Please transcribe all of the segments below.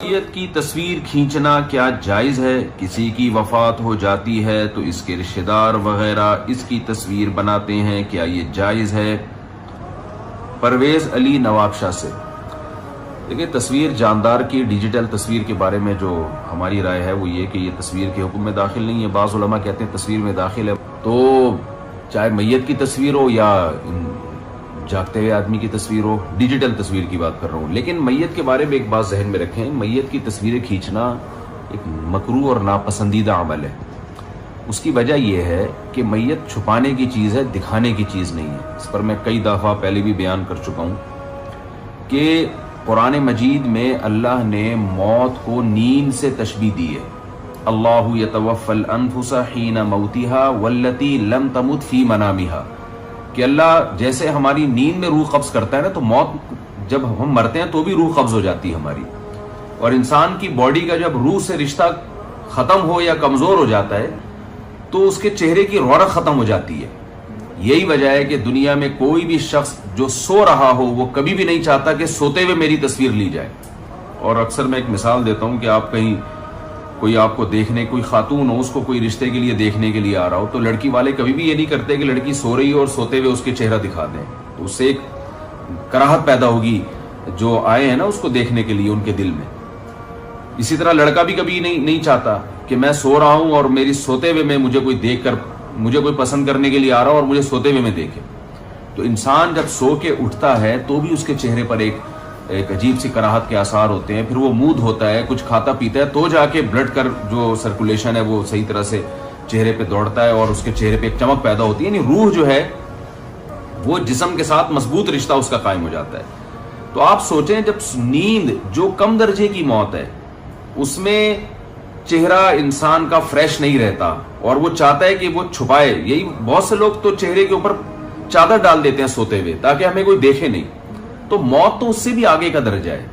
میت کی تصویر کھینچنا کیا جائز ہے؟ کسی کی وفات ہو جاتی ہے تو اس کے رشتہ دار وغیرہ اس کی تصویر بناتے ہیں، کیا یہ جائز ہے؟ پرویز علی نواب شاہ سے۔ دیکھیں، تصویر جاندار کی ڈیجیٹل تصویر کے بارے میں جو ہماری رائے ہے وہ یہ کہ یہ تصویر کے حکم میں داخل نہیں ہے۔ بعض علماء کہتے ہیں تصویر میں داخل ہے، تو چاہے میت کی تصویر ہو یا جاگتے ہوئے آدمی کی تصویر ہو، ڈیجیٹل تصویر کی بات کر رہا ہوں۔ لیکن میت کے بارے میں ایک بات ذہن میں رکھیں، میت کی تصویریں کھینچنا ایک مکروہ اور ناپسندیدہ عمل ہے۔ اس کی وجہ یہ ہے کہ میت چھپانے کی چیز ہے، دکھانے کی چیز نہیں ہے۔ اس پر میں کئی دفعہ پہلے بھی بیان کر چکا ہوں کہ قرآن مجید میں اللہ نے موت کو نیند سے تشبیہ دی ہے۔ اللہ یتوفی الانفس حین موتها والتی لم تمت فی منامها، کہ اللہ جیسے ہماری نیند میں روح قبض کرتا ہے نا، تو موت جب ہم مرتے ہیں تو بھی روح قبض ہو جاتی ہے ہماری، اور انسان کی باڈی کا جب روح سے رشتہ ختم ہو یا کمزور ہو جاتا ہے تو اس کے چہرے کی رونق ختم ہو جاتی ہے۔ یہی وجہ ہے کہ دنیا میں کوئی بھی شخص جو سو رہا ہو وہ کبھی بھی نہیں چاہتا کہ سوتے ہوئے میری تصویر لی جائے۔ اور اکثر میں ایک مثال دیتا ہوں کہ آپ کہیں کوئی آپ کو دیکھنے، کوئی خاتون ہو، اس کو کوئی رشتے کے لیے دیکھنے کے لیے آ رہا ہو، تو لڑکی والے کبھی بھی یہ نہیں کرتے کہ لڑکی سو رہی ہو اور سوتے ہوئے اس کے چہرہ دکھا دیں، تو اس سے ایک کراہت پیدا ہوگی جو آئے ہیں نا اس کو دیکھنے کے لیے ان کے دل میں۔ اسی طرح لڑکا بھی کبھی نہیں چاہتا کہ میں سو رہا ہوں اور میری سوتے ہوئے میں مجھے کوئی دیکھ کر، مجھے کوئی پسند کرنے کے لیے آ رہا ہو اور مجھے سوتے ہوئے میں دیکھے۔ تو انسان جب سو کے اٹھتا ہے تو بھی اس کے چہرے پر ایک عجیب سی کراہت کے آثار ہوتے ہیں، پھر وہ مود ہوتا ہے، کچھ کھاتا پیتا ہے تو جا کے بلڈ کر جو سرکولیشن ہے وہ صحیح طرح سے چہرے پہ دوڑتا ہے اور اس کے چہرے پہ ایک چمک پیدا ہوتی ہے، یعنی روح جو ہے وہ جسم کے ساتھ مضبوط رشتہ اس کا قائم ہو جاتا ہے۔ تو آپ سوچیں، جب نیند جو کم درجے کی موت ہے اس میں چہرہ انسان کا فریش نہیں رہتا اور وہ چاہتا ہے کہ وہ چھپائے، یہی بہت سے لوگ تو چہرے کے اوپر چادر ڈال دیتے ہیں سوتے ہوئے تاکہ ہمیں کوئی دیکھے نہیں، تو موت تو اس سے بھی آگے کا درجہ ہے۔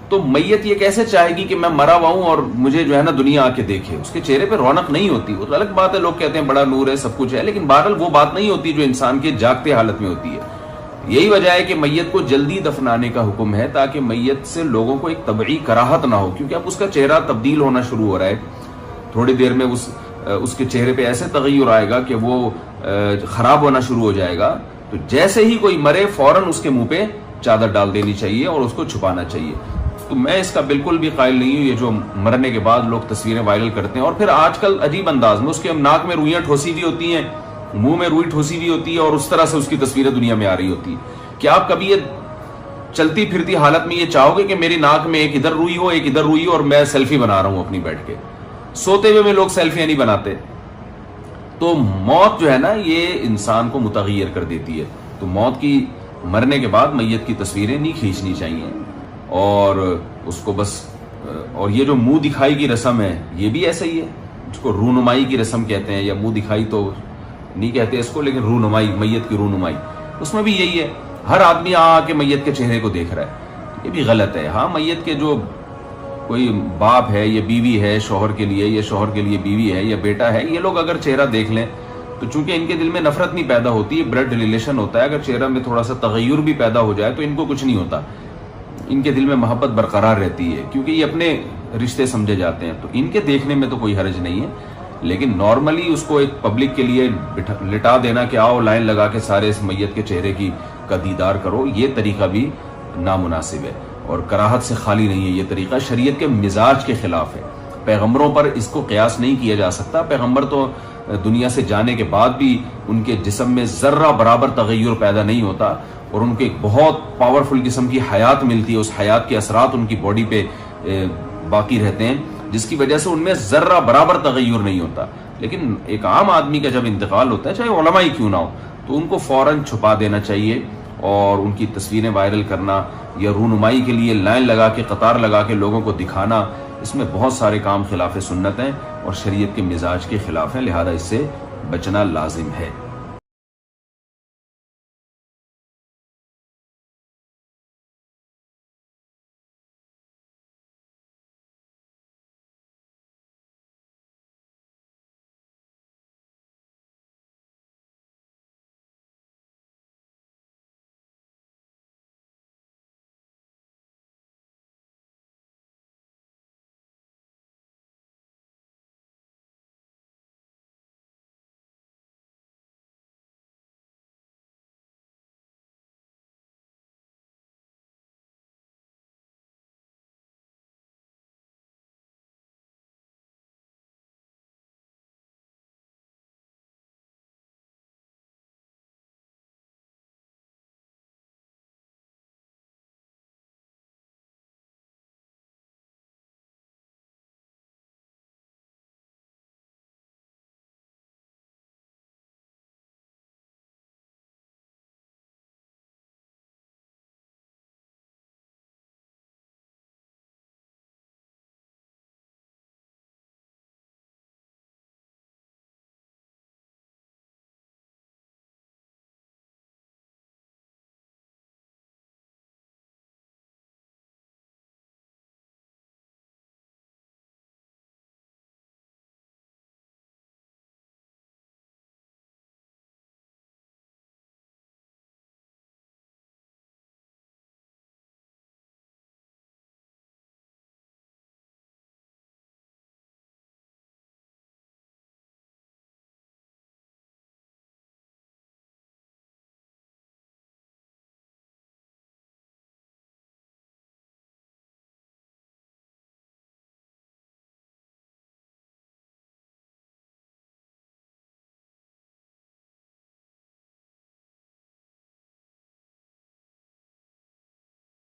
تو میت یہ کیسے چاہے گی کہ میں مرا ہوا ہوں اور مجھے جو ہے نا دنیا آ کے دیکھے؟ اس کے چہرے پہ رونق نہیں ہوتی۔ وہ تو الگ بات ہے، لوگ کہتے ہیں بڑا نور ہے، سب کچھ ہے، لیکن بہرحال وہ بات نہیں ہوتی جو انسان کے جاگتے حالت میں ہوتی ہے۔ یہی وجہ ہے کہ میت کو جلدی دفنانے کا حکم ہے تاکہ میت سے لوگوں کو ایک طبعی کراہت نہ ہو، کیونکہ اب اس کا چہرہ تبدیل ہونا شروع ہو رہا ہے، تھوڑی دیر میں اس کے چہرے پہ ایسے تغیر آئے گا کہ وہ خراب ہونا شروع ہو جائے گا۔ تو جیسے ہی کوئی مرے فوراً اس کے منہ پہ چادر ڈال دینی چاہیے اور اس کو چھپانا چاہیے۔ تو میں اس کا بالکل بھی قائل نہیں ہوں یہ جو مرنے کے بعد لوگ تصویریں وائرل کرتے ہیں، اور پھر آج کل عجیب انداز میں اس کے ناک میں روئیاں ٹھوسی ہوئی ہوتی ہیں، منہ میں روئی ٹھوسی ہوئی ہوتی ہے، اور اس طرح سے اس کی تصویریں دنیا میں آ رہی ہوتی ہیں۔ کیا آپ کبھی یہ چلتی پھرتی حالت میں یہ چاہو گے کہ میری ناک میں ایک ادھر روئی ہو، ایک ادھر روئی ہو، اور میں سیلفی بنا رہا ہوں اپنی بیٹھ کے؟ سوتے ہوئے میں لوگ سیلفیاں نہیں بناتے۔ تو موت جو ہے نا یہ انسان کو متغیر کر دیتی ہے۔ تو موت کی، مرنے کے بعد میت کی تصویریں نہیں کھینچنی چاہیے، اور اس کو بس، اور یہ جو منہ دکھائی کی رسم ہے یہ بھی ایسا ہی ہے، اس کو رونمائی کی رسم کہتے ہیں، یا منہ دکھائی تو نہیں کہتے اس کو، لیکن رونمائی، میت کی رونمائی، اس میں بھی یہی ہے، ہر آدمی آ کے میت کے چہرے کو دیکھ رہا ہے، یہ بھی غلط ہے۔ ہاں، میت کے جو کوئی باپ ہے یا بیوی ہے شوہر کے لیے، یا شوہر کے لیے بیوی ہے یا بیٹا ہے، یہ لوگ اگر چہرہ دیکھ لیں تو چونکہ ان کے دل میں نفرت نہیں پیدا ہوتی، بلڈ ریلیشن ہوتا ہے، اگر چہرہ میں تھوڑا سا تغیر بھی پیدا ہو جائے تو ان کو کچھ نہیں ہوتا، ان کے دل میں محبت برقرار رہتی ہے، کیونکہ یہ اپنے رشتے سمجھے جاتے ہیں، تو ان کے دیکھنے میں تو کوئی حرج نہیں ہے۔ لیکن نارملی اس کو ایک پبلک کے لیے لٹا دینا کہ آؤ لائن لگا کے سارے اس میت کے چہرے کا دیدار کرو، یہ طریقہ بھی نامناسب ہے اور کراہت سے خالی نہیں ہے۔ یہ طریقہ شریعت کے مزاج کے خلاف ہے، پیغمبروں پر اس کو قیاس نہیں کیا جا سکتا۔ پیغمبر تو دنیا سے جانے کے بعد بھی ان کے جسم میں ذرہ برابر تغیر پیدا نہیں ہوتا، اور ان کو ایک بہت پاورفل قسم کی حیات ملتی ہے، اس حیات کے اثرات ان کی باڈی پہ باقی رہتے ہیں، جس کی وجہ سے ان میں ذرہ برابر تغیر نہیں ہوتا۔ لیکن ایک عام آدمی کا جب انتقال ہوتا ہے، چاہے علماء ہی کیوں نہ ہو، تو ان کو فوراً چھپا دینا چاہیے، اور ان کی تصویریں وائرل کرنا یا رونمائی کے لیے لائن لگا کے، قطار لگا کے لوگوں کو دکھانا، اس میں بہت سارے کام خلاف سنت ہیں اور شریعت کے مزاج کے خلاف ہیں، لہذا اس سے بچنا لازم ہے۔